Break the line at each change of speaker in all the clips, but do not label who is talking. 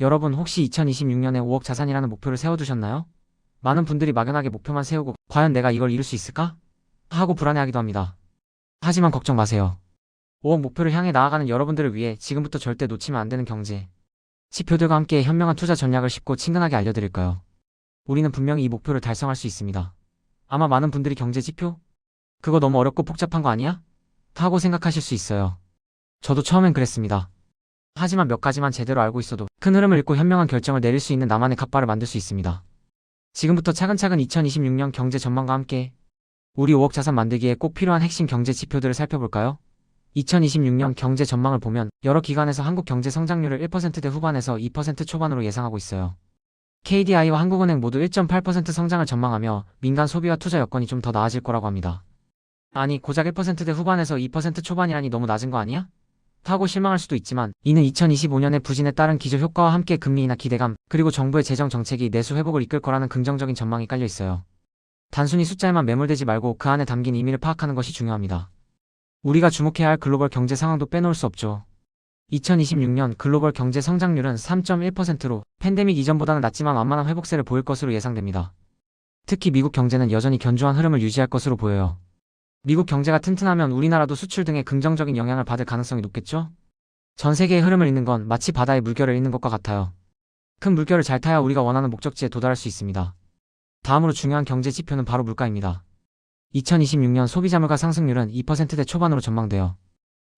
여러분 혹시 2026년에 5억 자산이라는 목표를 세워두셨나요? 많은 분들이 막연하게 목표만 세우고 과연 내가 이걸 이룰 수 있을까? 하고 불안해하기도 합니다. 하지만 걱정 마세요. 5억 목표를 향해 나아가는 여러분들을 위해 지금부터 절대 놓치면 안 되는 경제 지표들과 함께 현명한 투자 전략을 쉽고 친근하게 알려드릴까요? 우리는 분명히 이 목표를 달성할 수 있습니다. 아마 많은 분들이 경제 지표? 그거 너무 어렵고 복잡한 거 아니야? 하고 생각하실 수 있어요. 저도 처음엔 그랬습니다. 하지만 몇 가지만 제대로 알고 있어도 큰 흐름을 읽고 현명한 결정을 내릴 수 있는 나만의 갓바를 만들 수 있습니다. 지금부터 차근차근 2026년 경제 전망과 함께 우리 5억 자산 만들기에 꼭 필요한 핵심 경제 지표들을 살펴볼까요? 2026년 경제 전망을 보면 여러 기관에서 한국 경제 성장률을 1%대 후반에서 2% 초반으로 예상하고 있어요. KDI와 한국은행 모두 1.8% 성장을 전망하며 민간 소비와 투자 여건이 좀 더 나아질 거라고 합니다. 아니 고작 1%대 후반에서 2% 초반이라니 너무 낮은 거 아니야? 하고 실망할 수도 있지만 이는 2025년의 부진에 따른 기저 효과와 함께 금리 인하 기대감 그리고 정부의 재정 정책이 내수 회복을 이끌 거라는 긍정적인 전망이 깔려 있어요. 단순히 숫자에만 매몰되지 말고 그 안에 담긴 의미를 파악하는 것이 중요합니다. 우리가 주목해야 할 글로벌 경제 상황도 빼놓을 수 없죠. 2026년 글로벌 경제 성장률은 3.1%로 팬데믹 이전보다는 낮지만 완만한 회복세를 보일 것으로 예상됩니다. 특히 미국 경제는 여전히 견조한 흐름을 유지할 것으로 보여요. 미국 경제가 튼튼하면 우리나라도 수출 등의 긍정적인 영향을 받을 가능성이 높겠죠? 전 세계의 흐름을 잇는 건 마치 바다의 물결을 잇는 것과 같아요. 큰 물결을 잘 타야 우리가 원하는 목적지에 도달할 수 있습니다. 다음으로 중요한 경제 지표는 바로 물가입니다. 2026년 소비자 물가 상승률은 2%대 초반으로 전망돼요.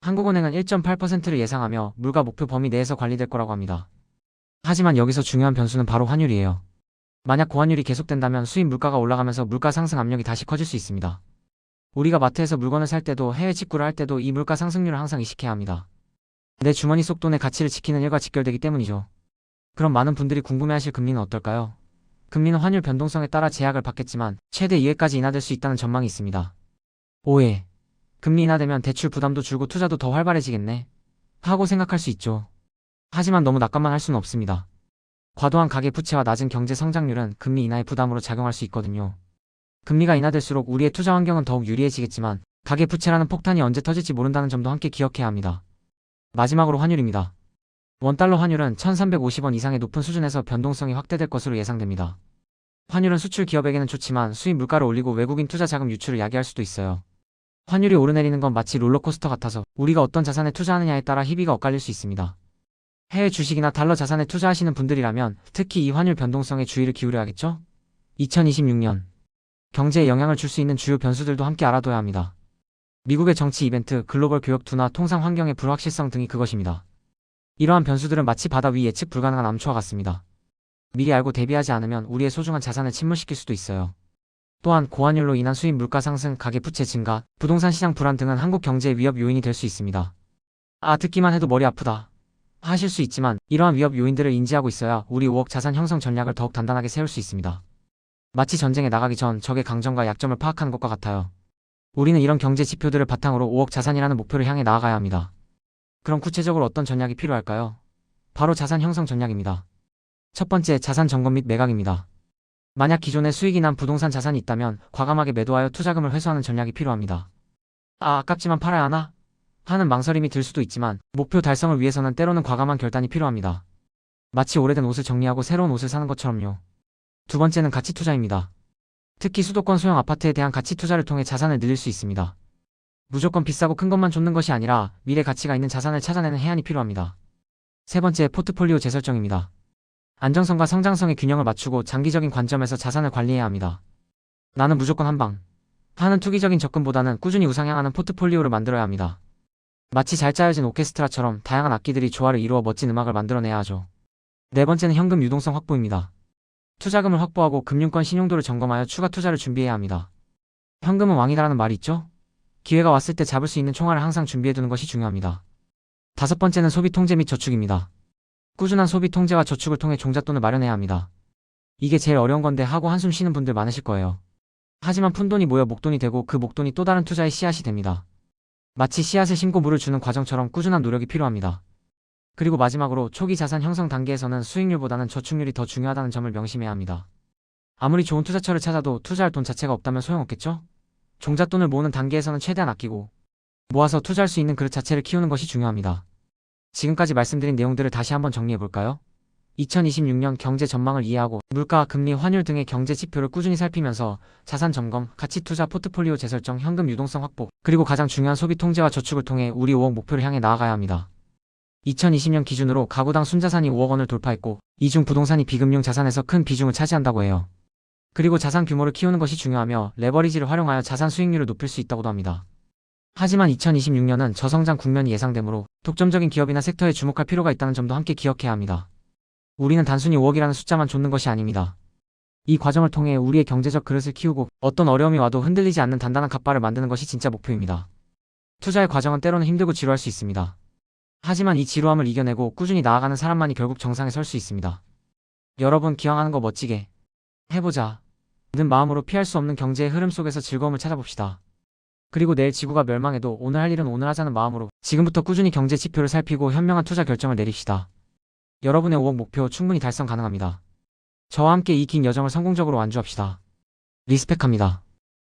한국은행은 1.8%를 예상하며 물가 목표 범위 내에서 관리될 거라고 합니다. 하지만 여기서 중요한 변수는 바로 환율이에요. 만약 고환율이 계속된다면 수입 물가가 올라가면서 물가 상승 압력이 다시 커질 수 있습니다. 우리가 마트에서 물건을 살 때도 해외 직구를 할 때도 이 물가 상승률을 항상 의식해야 합니다. 내 주머니 속 돈의 가치를 지키는 일과 직결되기 때문이죠. 그럼 많은 분들이 궁금해하실 금리는 어떨까요? 금리는 환율 변동성에 따라 제약을 받겠지만 최대 2회까지 인하될 수 있다는 전망이 있습니다. 5회. 금리 인하되면 대출 부담도 줄고 투자도 더 활발해지겠네. 하고 생각할 수 있죠. 하지만 너무 낙관만 할 수는 없습니다. 과도한 가계 부채와 낮은 경제 성장률은 금리 인하의 부담으로 작용할 수 있거든요. 금리가 인하될수록 우리의 투자 환경은 더욱 유리해지겠지만 가계 부채라는 폭탄이 언제 터질지 모른다는 점도 함께 기억해야 합니다. 마지막으로 환율입니다. 원달러 환율은 1350원 이상의 높은 수준에서 변동성이 확대될 것으로 예상됩니다. 환율은 수출 기업에게는 좋지만 수입 물가를 올리고 외국인 투자 자금 유출을 야기할 수도 있어요. 환율이 오르내리는 건 마치 롤러코스터 같아서 우리가 어떤 자산에 투자하느냐에 따라 희비가 엇갈릴 수 있습니다. 해외 주식이나 달러 자산에 투자하시는 분들이라면 특히 이 환율 변동성에 주의를 기울여야겠죠? 2026년 경제에 영향을 줄 수 있는 주요 변수들도 함께 알아둬야 합니다. 미국의 정치 이벤트, 글로벌 교역 둔화, 통상 환경의 불확실성 등이 그것입니다. 이러한 변수들은 마치 바다 위 예측 불가능한 암초와 같습니다. 미리 알고 대비하지 않으면 우리의 소중한 자산을 침몰시킬 수도 있어요. 또한 고환율로 인한 수입 물가 상승, 가계 부채 증가, 부동산 시장 불안 등은 한국 경제의 위협 요인이 될 수 있습니다. 듣기만 해도 머리 아프다 하실 수 있지만 이러한 위협 요인들을 인지하고 있어야 우리 5억 자산 형성 전략을 더욱 단단하게 세울 수 있습니다. 마치 전쟁에 나가기 전 적의 강점과 약점을 파악하는 것과 같아요. 우리는 이런 경제 지표들을 바탕으로 5억 자산이라는 목표를 향해 나아가야 합니다. 그럼 구체적으로 어떤 전략이 필요할까요? 바로 자산 형성 전략입니다. 첫 번째, 자산 점검 및 매각입니다. 만약 기존에 수익이 난 부동산 자산이 있다면 과감하게 매도하여 투자금을 회수하는 전략이 필요합니다. 아깝지만 팔아야 하나? 하는 망설임이 들 수도 있지만 목표 달성을 위해서는 때로는 과감한 결단이 필요합니다. 마치 오래된 옷을 정리하고 새로운 옷을 사는 것처럼요. 두 번째는 가치 투자입니다. 특히 수도권 소형 아파트에 대한 가치 투자를 통해 자산을 늘릴 수 있습니다. 무조건 비싸고 큰 것만 쫓는 것이 아니라 미래 가치가 있는 자산을 찾아내는 해안이 필요합니다. 세 번째, 포트폴리오 재설정입니다. 안정성과 성장성의 균형을 맞추고 장기적인 관점에서 자산을 관리해야 합니다. 나는 무조건 한방 하는 투기적인 접근보다는 꾸준히 우상향하는 포트폴리오를 만들어야 합니다. 마치 잘 짜여진 오케스트라처럼 다양한 악기들이 조화를 이루어 멋진 음악을 만들어내야 하죠. 네 번째는 현금 유동성 확보입니다. 투자금을 확보하고 금융권 신용도를 점검하여 추가 투자를 준비해야 합니다. 현금은 왕이다라는 말이 있죠? 기회가 왔을 때 잡을 수 있는 총알을 항상 준비해두는 것이 중요합니다. 다섯 번째는 소비 통제 및 저축입니다. 꾸준한 소비 통제와 저축을 통해 종잣돈을 마련해야 합니다. 이게 제일 어려운 건데 하고 한숨 쉬는 분들 많으실 거예요. 하지만 푼돈이 모여 목돈이 되고 그 목돈이 또 다른 투자의 씨앗이 됩니다. 마치 씨앗을 심고 물을 주는 과정처럼 꾸준한 노력이 필요합니다. 그리고 마지막으로 초기 자산 형성 단계에서는 수익률보다는 저축률이 더 중요하다는 점을 명심해야 합니다. 아무리 좋은 투자처를 찾아도 투자할 돈 자체가 없다면 소용없겠죠? 종잣돈을 모으는 단계에서는 최대한 아끼고 모아서 투자할 수 있는 그릇 자체를 키우는 것이 중요합니다. 지금까지 말씀드린 내용들을 다시 한번 정리해볼까요? 2026년 경제 전망을 이해하고 물가, 금리, 환율 등의 경제 지표를 꾸준히 살피면서 자산 점검, 가치 투자 포트폴리오 재설정, 현금 유동성 확보, 그리고 가장 중요한 소비 통제와 저축을 통해 우리 5억 목표를 향해 나아가야 합니다. 2020년 기준으로 가구당 순자산이 5억 원을 돌파했고, 이 중 부동산이 비금융 자산에서 큰 비중을 차지한다고 해요. 그리고 자산 규모를 키우는 것이 중요하며 레버리지를 활용하여 자산 수익률을 높일 수 있다고도 합니다. 하지만 2026년은 저성장 국면이 예상되므로 독점적인 기업이나 섹터에 주목할 필요가 있다는 점도 함께 기억해야 합니다. 우리는 단순히 5억이라는 숫자만 좇는 것이 아닙니다. 이 과정을 통해 우리의 경제적 그릇을 키우고 어떤 어려움이 와도 흔들리지 않는 단단한 갓바를 만드는 것이 진짜 목표입니다. 투자의 과정은 때로는 힘들고 지루할 수 있습니다. 하지만 이 지루함을 이겨내고 꾸준히 나아가는 사람만이 결국 정상에 설 수 있습니다. 여러분, 기왕하는 거 멋지게 해보자 는 마음으로 피할 수 없는 경제의 흐름 속에서 즐거움을 찾아봅시다. 그리고 내일 지구가 멸망해도 오늘 할 일은 오늘 하자는 마음으로 지금부터 꾸준히 경제 지표를 살피고 현명한 투자 결정을 내립시다. 여러분의 5억 목표 충분히 달성 가능합니다. 저와 함께 이 긴 여정을 성공적으로 완주합시다. 리스펙합니다.